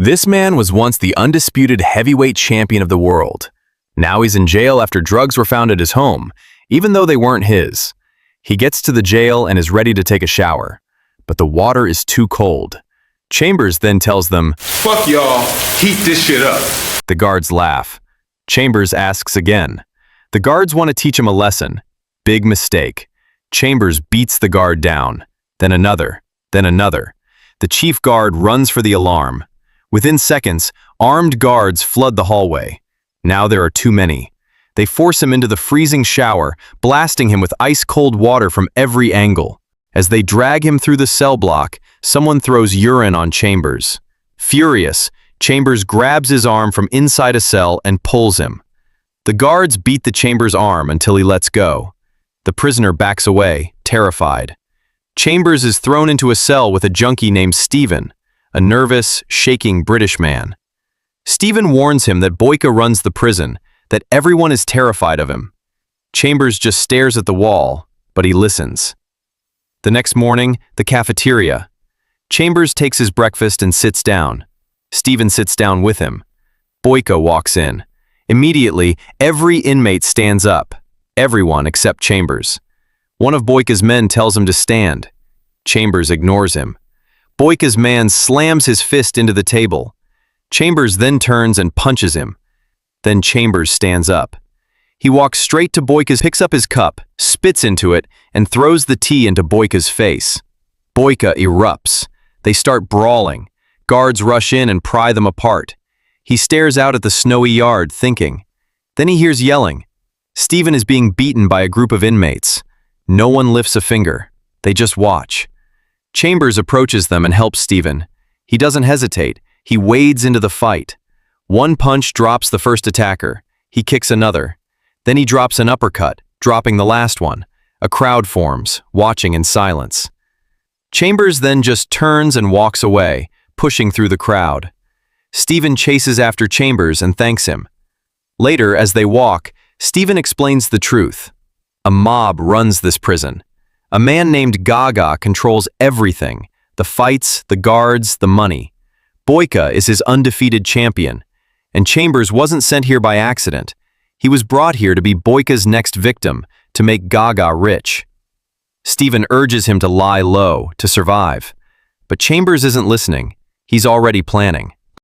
This man was once the undisputed heavyweight champion of the world. Now he's in jail after drugs were found at his home, even though they weren't his. He gets to the jail and is ready to take a shower, but the water is too cold. Chambers then tells them, "Fuck y'all, heat this shit up." The guards laugh. Chambers asks again. The guards want to teach him a lesson. Big mistake. Chambers beats the guard down. Then another. Then another. The chief guard runs for the alarm. Within seconds, armed guards flood the hallway. Now there are too many. They force him into the freezing shower, blasting him with ice-cold water from every angle. As they drag him through the cell block, someone throws urine on Chambers. Furious, Chambers grabs his arm from inside a cell and pulls him. The guards beat the Chambers' arm until he lets go. The prisoner backs away, terrified. Chambers is thrown into a cell with a junkie named Stephen, a nervous, shaking British man. Stephen warns him that Boyka runs the prison, that everyone is terrified of him. Chambers just stares at the wall, but he listens. The next morning, the cafeteria. Chambers takes his breakfast and sits down. Stephen sits down with him. Boyka walks in. Immediately, every inmate stands up. Everyone except Chambers. One of Boyka's men tells him to stand. Chambers ignores him. Boyka's man slams his fist into the table. Chambers then turns and punches him. Then Chambers stands up. He walks straight to Boyka's, picks up his cup, spits into it, and throws the tea into Boyka's face. Boyka erupts. They start brawling. Guards rush in and pry them apart. He stares out at the snowy yard, thinking. Then he hears yelling. Stephen is being beaten by a group of inmates. No one lifts a finger. They just watch. Chambers approaches them and helps Stephen. He doesn't hesitate. He wades into the fight. One punch drops the first attacker. He kicks another. Then he drops an uppercut, dropping the last one. A crowd forms, watching in silence. Chambers then just turns and walks away, pushing through the crowd. Stephen chases after Chambers and thanks him. Later, as they walk, Stephen explains the truth. A mob runs this prison. A man named Gaga controls everything. The fights, the guards, the money. Boyka is his undefeated champion. And Chambers wasn't sent here by accident. He was brought here to be Boyka's next victim, to make Gaga rich. Stephen urges him to lie low, to survive. But Chambers isn't listening. He's already planning.